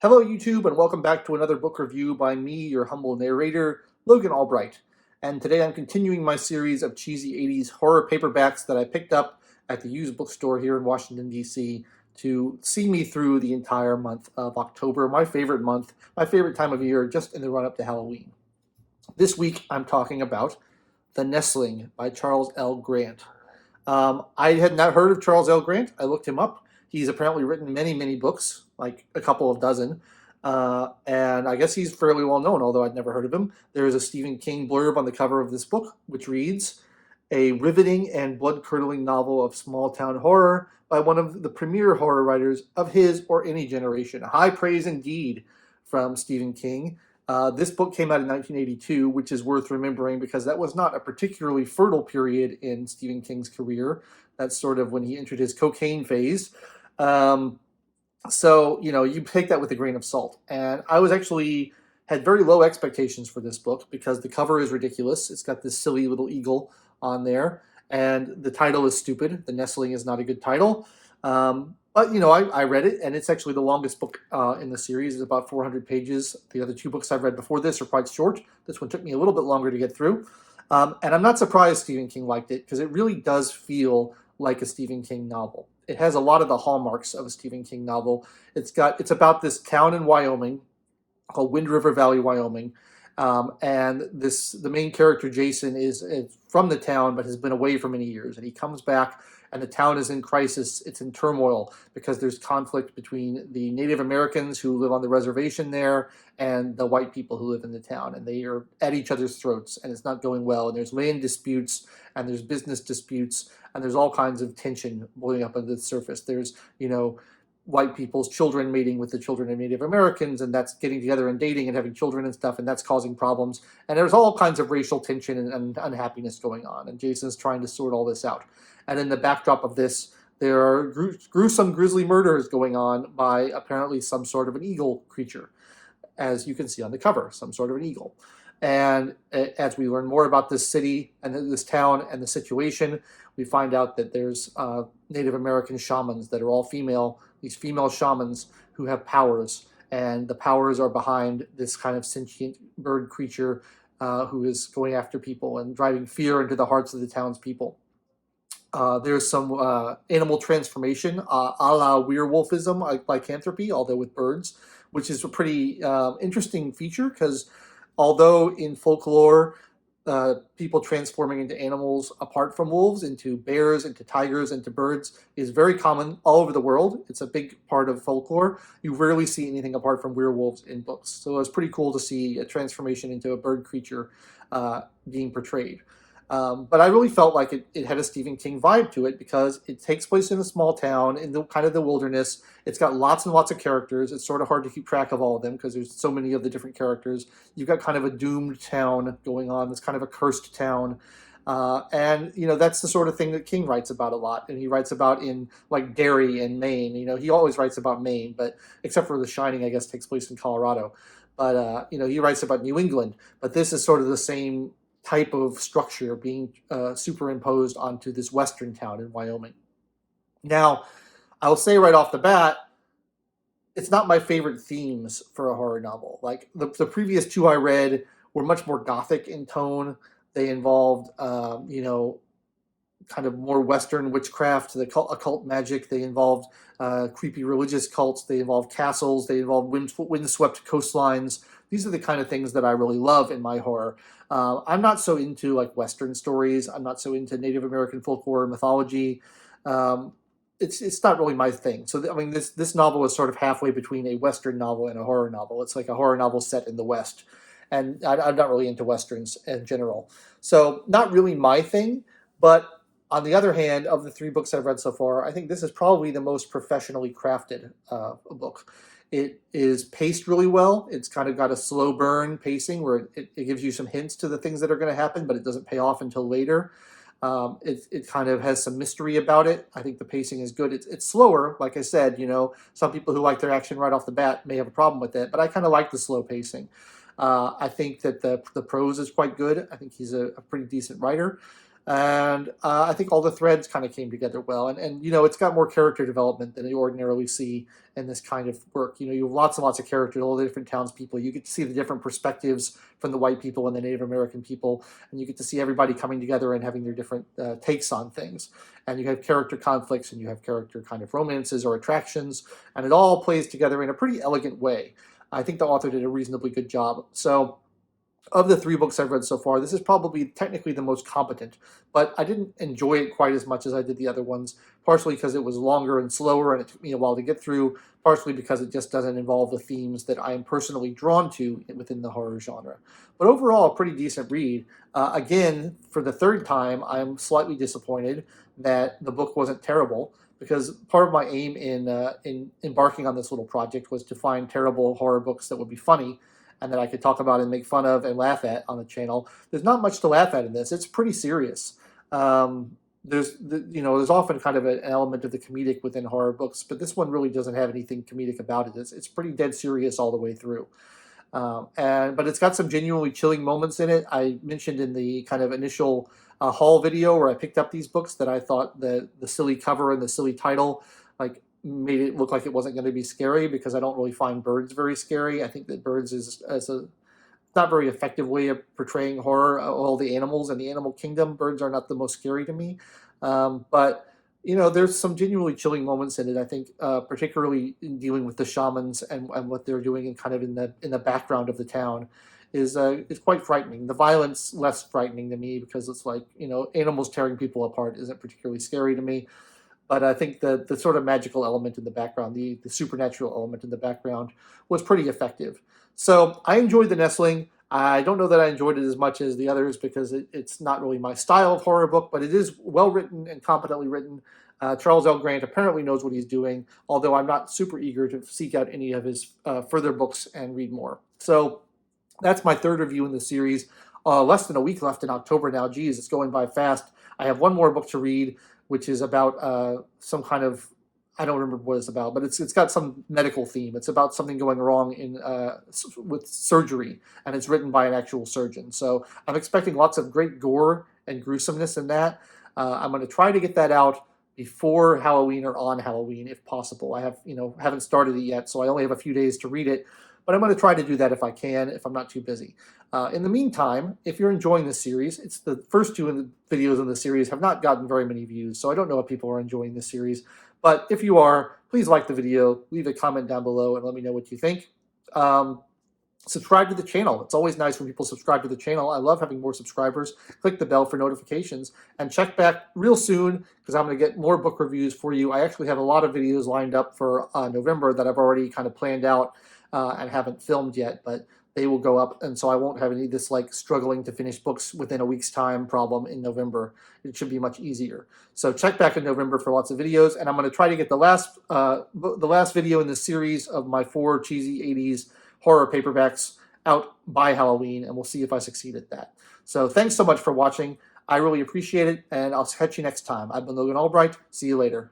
Hello, YouTube, and welcome back to another book review by me, your humble narrator, Logan Albright. And today I'm continuing my series of cheesy 80s horror paperbacks that I picked up at the used bookstore here in Washington, D.C. to see me through the entire month of October, my favorite month, my favorite time of year, just in the run-up to Halloween. This week I'm talking about The Nestling by Charles L. Grant. I had not heard of Charles L. Grant. I looked him up. He's apparently written many books, like a couple of dozen. And I guess he's fairly well known, although I'd never heard of him. There is a Stephen King blurb on the cover of this book, which reads, "A riveting and blood-curdling novel of small-town horror by one of the premier horror writers of his or any generation." High praise indeed from Stephen King. This book came out in 1982, which is worth remembering because that was not a particularly fertile period in Stephen King's career. That's sort of when he entered his cocaine phase. So, you take that with a grain of salt. And I had very low expectations for this book because the cover is ridiculous. It's got this silly little eagle on there, and the title is stupid. The Nestling is not a good title. But, I read it, and it's actually the longest book in the series. It's about 400 pages. The other two books I've read before this are quite short. This one took me a little bit longer to get through. And I'm not surprised Stephen King liked it, because it really does feel like a Stephen King novel. It has a lot of the hallmarks of a Stephen King novel. It's about this town in Wyoming called Windriver Valley, Wyoming. And the main character, Jason, is from the town but has been away for many years. And he comes back, and the town is in crisis. It's in turmoil because there's conflict between the Native Americans who live on the reservation there and the white people who live in the town. And they are at each other's throats, and it's not going well. And there's land disputes, and there's business disputes, and there's all kinds of tension boiling up under the surface. There's, white people's children mating with the children of Native Americans, and that's getting together and dating and having children and stuff, and that's causing problems. And there's all kinds of racial tension and unhappiness going on, and Jason's trying to sort all this out. And in the backdrop of this, there are gruesome, grisly murders going on by apparently some sort of an eagle creature, as you can see on the cover, some sort of an eagle. And as we learn more about this city and this town and the situation, we find out that there's Native American shamans that are all female, these female shamans who have powers. And the powers are behind this kind of sentient bird creature who is going after people and driving fear into the hearts of the townspeople. There's some animal transformation, a la werewolfism, like lycanthropy, although with birds, which is a pretty interesting feature because although in folklore, people transforming into animals apart from wolves, into bears, into tigers, into birds, is very common all over the world. It's a big part of folklore. You rarely see anything apart from werewolves in books. So it's pretty cool to see a transformation into a bird creature being portrayed. But I really felt like it had a Stephen King vibe to it because it takes place in a small town in the kind of the wilderness. It's got lots and lots of characters. It's sort of hard to keep track of all of them because there's so many of the different characters. You've got kind of a doomed town going on. It's kind of a cursed town. And that's the sort of thing that King writes about a lot. And he writes about in like Derry and Maine. He always writes about Maine, but except for The Shining, I guess, takes place in Colorado. But, he writes about New England. But this is sort of the same type of structure being superimposed onto this western town in Wyoming. Now, I'll say right off the bat, it's not my favorite themes for a horror novel. Like the previous two I read were much more gothic in tone. They involved, kind of more Western witchcraft, the occult magic. They involved creepy religious cults. They involved castles. They involved windswept coastlines. These are the kind of things that I really love in my horror. I'm not so into like Western stories. I'm not so into Native American folklore mythology. It's not really my thing. So this novel is sort of halfway between a Western novel and a horror novel. It's like a horror novel set in the West, and I'm not really into Westerns in general. So not really my thing. But on the other hand, of the three books I've read so far, I think this is probably the most professionally crafted book. It is paced really well. It's kind of got a slow burn pacing where it gives you some hints to the things that are going to happen, but it doesn't pay off until later. It kind of has some mystery about it. I think the pacing is good. It's slower, like I said. Some people who like their action right off the bat may have a problem with it, but I kind of like the slow pacing. I think that the prose is quite good. I think he's a pretty decent writer. And I think all the threads kind of came together well. And it's got more character development than you ordinarily see in this kind of work. You have lots and lots of characters, all the different townspeople. You get to see the different perspectives from the white people and the Native American people, and you get to see everybody coming together and having their different takes on things. And you have character conflicts, and you have character kind of romances or attractions, and it all plays together in a pretty elegant way. I think the author did a reasonably good job. So of the 3 books I've read so far, this is probably technically the most competent, but I didn't enjoy it quite as much as I did the other ones, partially because it was longer and slower and it took me a while to get through, partially because it just doesn't involve the themes that I am personally drawn to within the horror genre. But overall, a pretty decent read. Again, for the 3rd time, I'm slightly disappointed that the book wasn't terrible, because part of my aim in embarking on this little project was to find terrible horror books that would be funny and that I could talk about and make fun of and laugh at on the channel. There's not much to laugh at in this. It's pretty serious. There's often kind of an element of the comedic within horror books, but this one really doesn't have anything comedic about it. It's pretty dead serious all the way through. But it's got some genuinely chilling moments in it. I mentioned in the kind of initial haul video where I picked up these books that I thought the silly cover and the silly title made it look like it wasn't going to be scary, because I don't really find birds very scary. I think that birds is a not very effective way of portraying horror. All the animals in the animal kingdom, birds are not the most scary to me. But there's some genuinely chilling moments in it. I think, particularly in dealing with the shamans and what they're doing, and kind of in the background of the town, is quite frightening. The violence less frightening to me, because it's like animals tearing people apart isn't particularly scary to me. But I think the sort of magical element in the background, the supernatural element in the background, was pretty effective. So I enjoyed the Nestling. I don't know that I enjoyed it as much as the others, because it's not really my style of horror book, but it is well written and competently written. Charles L. Grant apparently knows what he's doing, although I'm not super eager to seek out any of his further books and read more. So that's my 3rd review in the series. Less than a week left in October now. Geez, it's going by fast. I have one more book to read, which is about some kind of, I don't remember what it's about, but it's got some medical theme. It's about something going wrong with surgery, and it's written by an actual surgeon. So I'm expecting lots of great gore and gruesomeness in that. I'm going to try to get that out before Halloween or on Halloween, if possible. I haven't started it yet, so I only have a few days to read it. But I'm going to try to do that if I can, if I'm not too busy. In the meantime, if you're enjoying this series, it's the first 2 videos in the series have not gotten very many views, so I don't know if people are enjoying this series. But if you are, please like the video, leave a comment down below, and let me know what you think. Subscribe to the channel. It's always nice when people subscribe to the channel. I love having more subscribers. Click the bell for notifications, and check back real soon, because I'm going to get more book reviews for you. I actually have a lot of videos lined up for November that I've already kind of planned out and haven't filmed yet, but they will go up, and so I won't have any of this struggling to finish books within a week's time problem in November. It should be much easier. So check back in November for lots of videos, and I'm going to try to get the last video in the series of my 4 cheesy 80s horror paperbacks out by Halloween, and we'll see if I succeed at that. So thanks so much for watching. I really appreciate it, and I'll catch you next time. I've been Logan Albright. See you later.